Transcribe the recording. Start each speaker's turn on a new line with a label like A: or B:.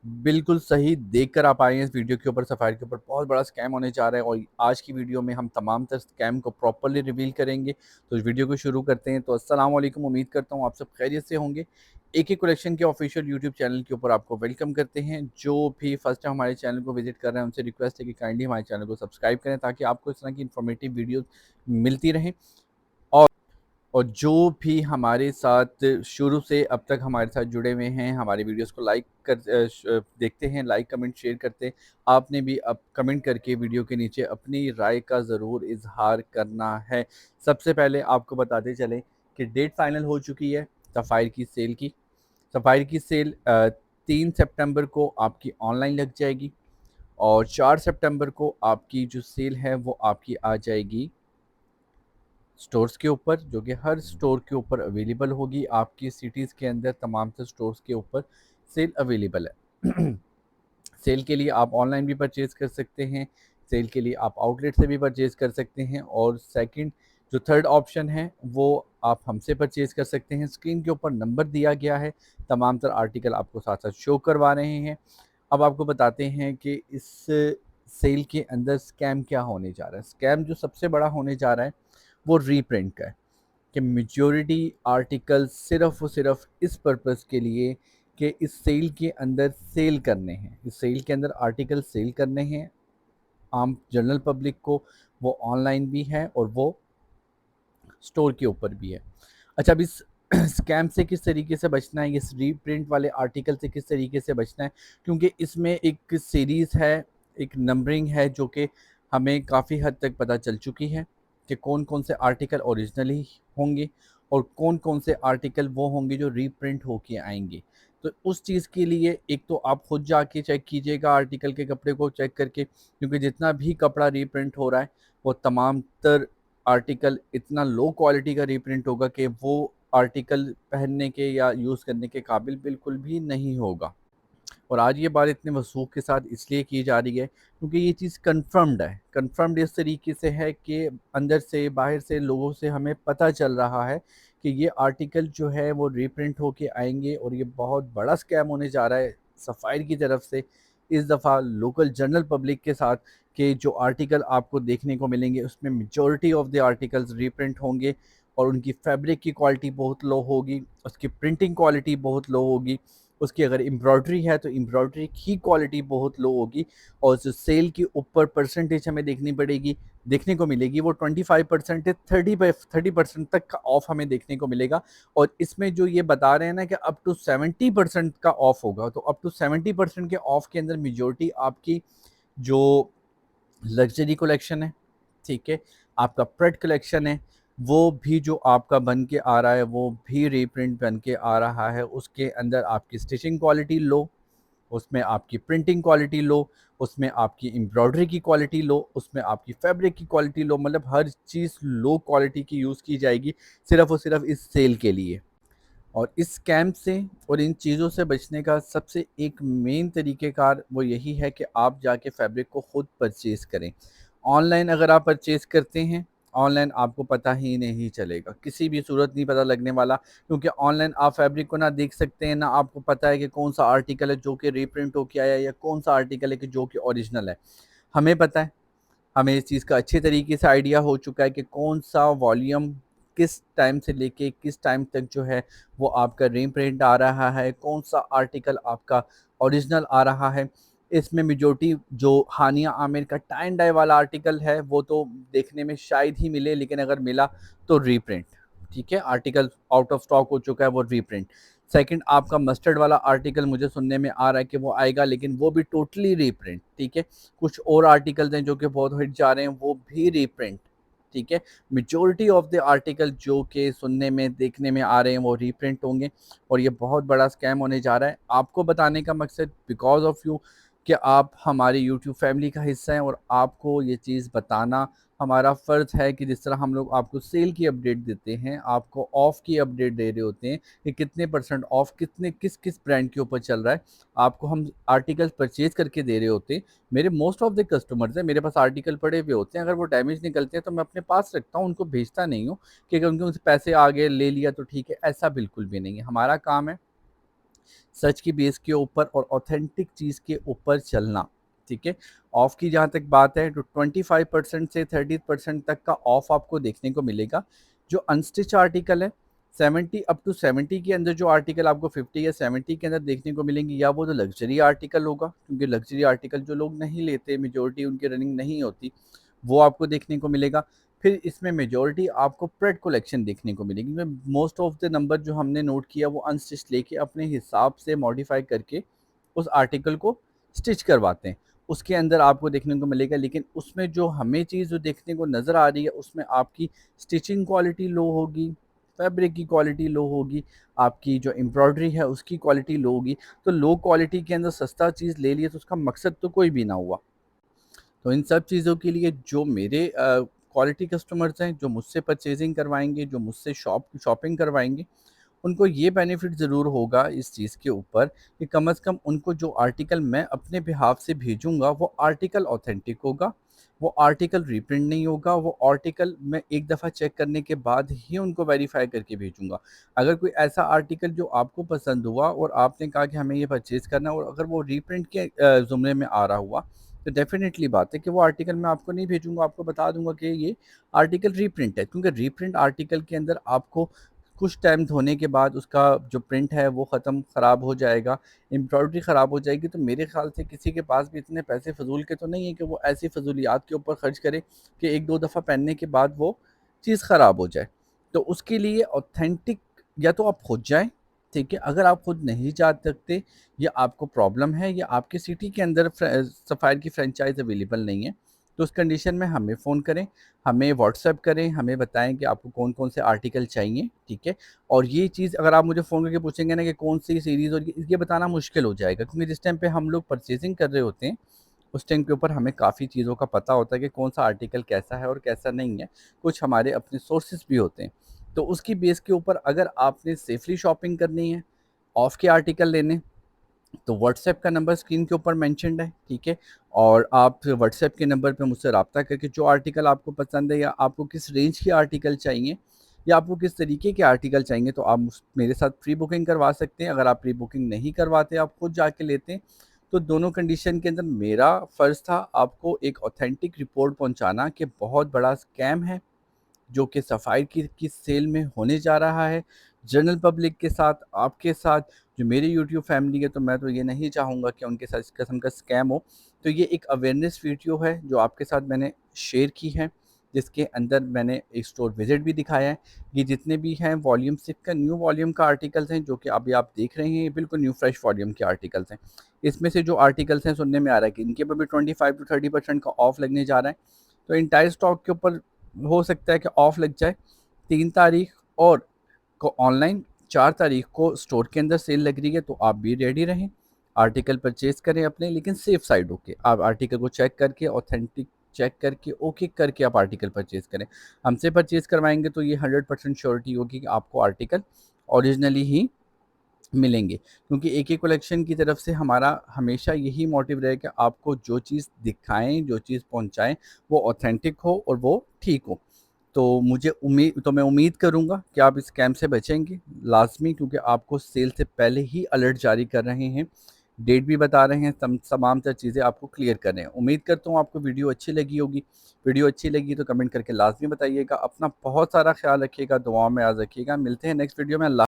A: बिल्कुल सही देखकर आप आए हैं इस वीडियो के ऊपर। सफायर के ऊपर बहुत बड़ा स्कैम होने जा रहा है और आज की वीडियो में हम तमाम तर स्कैम को प्रॉपर्ली रिवील करेंगे। तो इस वीडियो को शुरू करते हैं। तो अस्सलाम वालेकुम, उम्मीद करता हूँ आप सब खैरियत से होंगे। एक ही कलेक्शन के ऑफिशियल यूट्यूब चैनल के ऊपर आपको वेलकम करते हैं। जो भी फर्स्ट टाइम हमारे चैनल को विजिट कर रहे हैं उनसे रिक्वेस्ट है कि काइंडली हमारे चैनल को सब्सक्राइब करें ताकि आपको इस तरह की इन्फॉर्मेटिव वीडियो मिलती रहें। और जो भी हमारे साथ शुरू से अब तक हमारे साथ जुड़े हुए हैं, हमारी वीडियोस को लाइक कर देखते हैं, लाइक कमेंट शेयर करते हैं। आपने भी अब कमेंट करके वीडियो के नीचे अपनी राय का ज़रूर इजहार करना है। सबसे पहले आपको बताते चलें कि डेट फाइनल हो चुकी है सफ़ायर की सेल की। सफ़ायर की सेल 3 सितंबर को आपकी ऑनलाइन लग जाएगी और 4 सितंबर को आपकी जो सेल है वो आपकी आ जाएगी स्टोर्स के ऊपर, जो कि हर स्टोर के ऊपर अवेलेबल होगी। आपकी सिटीज़ के अंदर तमाम से स्टोर्स के ऊपर सेल अवेलेबल है। सेल के लिए आप ऑनलाइन भी परचेज़ कर सकते हैं, सेल के लिए आप आउटलेट से भी परचेज़ कर सकते हैं और सेकंड जो थर्ड ऑप्शन है वो आप हमसे परचेज़ कर सकते हैं। स्क्रीन के ऊपर नंबर दिया गया है, तमाम तर आर्टिकल आपको साथ-साथ शो करवा रहे हैं। अब आपको बताते हैं कि इस सेल के अंदर स्कैम क्या होने जा रहा है। स्कैम जो सबसे बड़ा होने जा रहा है वो रीप्रिंट का है कि मेजॉरिटी आर्टिकल सिर्फ़ और सिर्फ़ इस पर्पस के लिए कि इस सेल के अंदर सेल करने हैं। इस सेल के अंदर आर्टिकल सेल करने हैं आम जनरल पब्लिक को, वो ऑनलाइन भी है और वो स्टोर के ऊपर भी है। अच्छा, अब इस स्कैम से किस तरीके से बचना है, इस रीप्रिंट वाले आर्टिकल से किस तरीके से बचना है, क्योंकि इसमें एक सीरीज़ है, एक नंबरिंग है जो कि हमें काफ़ी हद तक पता चल चुकी है कि कौन-कौन से आर्टिकल ओरिजिनली होंगे और कौन-कौन से आर्टिकल वो होंगे जो रीप्रिंट होके आएँगे। तो उस चीज़ के लिए एक तो आप खुद जाके चेक कीजिएगा आर्टिकल के कपड़े को चेक करके, क्योंकि जितना भी कपड़ा रीप्रिंट हो रहा है वो तमाम तर आर्टिकल इतना लो क्वालिटी का रीप्रिंट होगा कि वो आर्टिकल पहनने के या यूज़ करने के काबिल बिल्कुल भी नहीं होगा। और आज ये बात इतने वसूख के साथ इसलिए की जा रही है क्योंकि ये चीज़ कन्फर्म्ड है। कन्फर्म्ड इस तरीके से है कि अंदर से बाहर से लोगों से हमें पता चल रहा है कि ये आर्टिकल जो है वो रीप्रिंट होके आएँगे और ये बहुत बड़ा स्कैम होने जा रहा है सफ़ायर की तरफ से। इस दफ़ा लोकल जनरल पब्लिक के साथ के जो आर्टिकल आपको देखने को मिलेंगे उसमें majority of the articles reprint होंगे और उनकी फैब्रिक की क्वालिटी बहुत लो होगी, उसकी प्रिंटिंग क्वालिटी बहुत लो होगी। उसकी अगर एम्ब्रॉयडरी है तो एम्ब्रॉयडरी की क्वालिटी बहुत लो होगी और जो सेल के ऊपर परसेंटेज हमें देखने को मिलेगी वो 25% है, 30% तक का ऑफ हमें देखने को मिलेगा। और इसमें जो ये बता रहे हैं ना कि अप टू 70% का ऑफ होगा, तो अप टू 70% के ऑफ के अंदर मेजोरिटी आपकी जो लग्ज़री कलेक्शन है, ठीक है? आपका प्रेड कलेक्शन है, वो भी जो आपका बन के आ रहा है, वो भी रीप्रिंट बन के आ रहा है। उसके अंदर आपकी स्टिचिंग क्वालिटी लो, उसमें आपकी प्रिंटिंग क्वालिटी लो, उसमें आपकी एम्ब्रॉयडरी की क्वालिटी लो, उसमें आपकी फैब्रिक की क्वालिटी लो, मतलब हर चीज़ लो क्वालिटी की यूज़ की जाएगी, सिर्फ़ और सिर्फ़ इस सेल के लिए। और इस स्कैम से और इन चीज़ों से बचने का सबसे एक मेन तरीक़ेकार वो यही है कि आप जाके फैब्रिक को खुद परचेज़ करें। ऑनलाइन अगर आप परचेज़ करते हैं, ऑनलाइन आपको पता ही नहीं चलेगा, किसी भी सूरत नहीं पता लगने वाला, क्योंकि ऑनलाइन आप फैब्रिक को ना देख सकते हैं, ना आपको पता है कि कौन-सा आर्टिकल है जो कि रीप्रिंट होके आया है या कौन-सा आर्टिकल है कि जो कि ओरिजिनल है। हमें पता है, हमें इस चीज़ का अच्छे तरीके से आइडिया हो चुका है कि कौन-सा वॉल्यूम किस टाइम से लेके किस टाइम तक जो है वो आपका रीप्रिंट आ रहा है, कौन-सा आर्टिकल आपका ओरिजिनल आ रहा है। इसमें मेजॉरिटी जो हानिया आमिर का टाई एंड डाई वाला आर्टिकल है वो तो देखने में शायद ही मिले, लेकिन अगर मिला तो रीप्रिंट, ठीक है? आर्टिकल आउट ऑफ स्टॉक हो चुका है वो रीप्रिंट। सेकंड, आपका मस्टर्ड वाला आर्टिकल मुझे सुनने में आ रहा है कि वो आएगा, लेकिन वो भी टोटली रीप्रिंट, ठीक है? कुछ और आर्टिकल्स हैं जो कि बहुत हिट जा रहे हैं, वो भी रीप्रिंट, ठीक है? मेजॉरिटी ऑफ द आर्टिकल जो कि सुनने में, देखने में आ रहे हैं, वो रीप्रिंट होंगे और ये बहुत बड़ा स्कैम होने जा रहा है। आपको बताने का मकसद बिकॉज़ ऑफ यू कि आप हमारी यूट्यूब फैमिली का हिस्सा हैं और आपको ये चीज़ बताना हमारा फ़र्ज़ है कि जिस तरह हम लोग आपको सेल की अपडेट देते हैं, आपको ऑफ़ की अपडेट दे रहे होते हैं कि कितने परसेंट ऑफ़ कितने किस-किस ब्रांड के ऊपर चल रहा है, आपको हम आर्टिकल्स परचेज़ करके दे रहे होते हैं। मेरे मोस्ट ऑफ द कस्टमर्स हैं, मेरे पास आर्टिकल पड़े हुए होते हैं, अगर वो डैमेज निकलते हैं तो मैं अपने पास रखता हूँ, उनको भेजता नहीं हूँ कि अगर उनके उनसे पैसे आ गए, ले लिया तो ठीक है, ऐसा बिल्कुल भी नहीं है। हमारा काम है सच की बेस के ऊपर और ऑथेंटिक चीज़ के ऊपर चलना, ठीक है। ऑफ की जहाँ तक बात है तो 25% से 30% तक का ऑफ आपको देखने को मिलेगा। जो अनस्टिच आर्टिकल है 70 अप टू 70 के अंदर जो आर्टिकल आपको 50 या 70 के अंदर देखने को मिलेंगे, या वो तो लग्जरी आर्टिकल होगा, क्योंकि लग्जरी आर्टिकल जो लोग नहीं लेते, मेजोरिटी उनकी रनिंग नहीं होती, वो आपको देखने को मिलेगा। फिर इसमें मेजॉरिटी आपको प्रेड कलेक्शन देखने को मिलेगी, क्योंकि मोस्ट ऑफ द नंबर जो हमने नोट किया वो अनस्टिच लेके अपने हिसाब से मॉडिफाई करके उस आर्टिकल को स्टिच करवाते हैं, उसके अंदर आपको देखने को मिलेगा। लेकिन उसमें जो हमें चीज़ जो देखने को नज़र आ रही है, उसमें आपकी स्टिचिंग क्वालिटी लो होगी, फैब्रिक की क्वालिटी लो होगी, आपकी जो एम्ब्रॉयडरी है उसकी क्वालिटी लो होगी। तो लो क्वालिटी के अंदर सस्ता चीज़ ले लिए तो उसका मकसद तो कोई भी ना हुआ। तो इन सब चीज़ों के लिए जो मेरे क्वालिटी कस्टमर्स हैं, जो मुझसे परचेजिंग करवाएँगे, जो मुझसे शॉपिंग करवाएँगे, उनको ये बेनिफिट ज़रूर होगा इस चीज़ के ऊपर कि कम से कम उनको जो आर्टिकल मैं अपने बिहाफ़ से भेजूँगा, वो आर्टिकल ऑथेंटिक होगा, वो आर्टिकल रीप्रिंट नहीं होगा, वो आर्टिकल मैं एक दफ़ा चेक करने के बाद ही उनको वेरीफ़ाई करके भेजूँगा। अगर कोई ऐसा आर्टिकल जो आपको पसंद हुआ और आपने कहा कि हमें ये परचेज़ करना है, और अगर वो रीप्रिंट के ज़ुमरे में आ रहा हुआ, तो डेफ़िनेटली बात है कि वो आर्टिकल मैं आपको नहीं भेजूँगा, आपको बता दूँगा कि ये आर्टिकल रीप्रिंट है, क्योंकि रीप्रिंट आर्टिकल के अंदर आपको कुछ टाइम धोने के बाद उसका जो प्रिंट है वो ख़त्म ख़राब हो जाएगा, एम्ब्रॉयडरी ख़राब हो जाएगी। तो मेरे ख़्याल से किसी के पास भी इतने पैसे फ़िज़ूल के तो नहीं है कि वो ऐसी फ़िज़ूलियात के ऊपर ख़र्च करे कि 1-2 दफ़ा पहनने के बाद वो चीज़ ख़राब हो जाए। तो उसके लिए ऑथेंटिक या तो आप खुद जाएँ, ठीक है? अगर आप खुद नहीं जा सकते, या आपको प्रॉब्लम है, या आपकी सिटी के अंदर सफ़ायर की फ्रेंचाइज़ अवेलेबल नहीं है, तो उस कंडीशन में हमें फ़ोन करें, हमें व्हाट्सएप करें, हमें बताएँ कि आपको कौन-कौन से आर्टिकल चाहिए, ठीक है? और ये चीज़ अगर आप मुझे फ़ोन करके पूछेंगे ना कि कौन-सी सीरीज़, और ये बताना मुश्किल हो जाएगा, क्योंकि जिस टाइम पे हम लोग परचेज़िंग कर रहे होते हैं, उस टाइम के ऊपर हमें काफ़ी चीज़ों का पता होता है कि कौन-सा आर्टिकल कैसा है और कैसा नहीं है। कुछ हमारे अपने सोर्सेज़ भी होते हैं। तो उसकी बेस के ऊपर अगर आपने सेफ़ली शॉपिंग करनी है, ऑफ के आर्टिकल लेने, तो व्हाट्सएप का नंबर स्क्रीन के ऊपर मेंशन्ड है, ठीक है? और आप व्हाट्सएप के नंबर पे मुझसे राब्ता करके जो आर्टिकल आपको पसंद है, या आपको किस रेंज के आर्टिकल चाहिए, या आपको किस तरीके के आर्टिकल चाहिए, तो आप मेरे साथ प्री बुकिंग करवा सकते हैं। अगर आप प्री बुकिंग नहीं करवाते, आप खुद जाके लेते हैं, तो दोनों कंडीशन के अंदर मेरा फ़र्ज़ था आपको एक ऑथेंटिक रिपोर्ट पहुंचाना कि बहुत बड़ा स्कैम है जो कि सफ़ाई की सेल में होने जा रहा है, जनरल पब्लिक के साथ, आपके साथ, जो मेरी यूट्यूब फैमिली है, तो मैं तो ये नहीं चाहूँगा कि उनके साथ इस किस्म का स्कैम हो। तो ये एक अवेयरनेस वीडियो है जो आपके साथ मैंने शेयर की है, जिसके अंदर मैंने एक स्टोर विज़िट भी दिखाया है। ये जितने भी हैं वॉल्यूम 6 का न्यू वॉल्यूम का आर्टिकल्स हैं, जो कि अभी आप देख रहे हैं, ये बिल्कुल न्यू फ्रेश वॉल्यूम के आर्टिकल्स हैं। इसमें से जो आर्टिकल्स हैं, सुनने में आ रहा है कि इनके ऊपर भी 25 टू 30% का ऑफ लगने जा रहा है। तो एंटायर स्टॉक के ऊपर हो सकता है कि ऑफ लग जाए। 3 तारीख और को ऑनलाइन, 4 तारीख को स्टोर के अंदर सेल लग रही है, तो आप भी रेडी रहें। आर्टिकल परचेज़ करें अपने, लेकिन सेफ साइड होके। आप आर्टिकल को चेक करके, ऑथेंटिक चेक करके, ओके करके आप आर्टिकल परचेज़ करें। हमसे परचेज़ करवाएँगे तो ये 100% श्योरिटी होगी कि आपको आर्टिकल ओरिजिनली ही मिलेंगे, क्योंकि एके कलेक्शन की तरफ से हमारा हमेशा यही मोटिव रहे कि आपको जो चीज़ दिखाएँ, जो चीज़ पहुँचाएँ, वो ऑथेंटिक हो और वो ठीक हो। तो मैं उम्मीद करूँगा कि आप इस स्कैम से बचेंगे लाज़मी, क्योंकि आपको सेल से पहले ही अलर्ट जारी कर रहे हैं, डेट भी बता रहे हैं, तमाम तर चीज़ें आपको क्लियर कर रहे हैं। उम्मीद करता हूँ आपको वीडियो अच्छी लगी होगी। वीडियो अच्छी लगी तो कमेंट करके लाज़मी बताइएगा। अपना बहुत सारा ख़्याल रखिएगा, दुआओं में याद रखिएगा। मिलते हैं नेक्स्ट वीडियो में। अल्लाह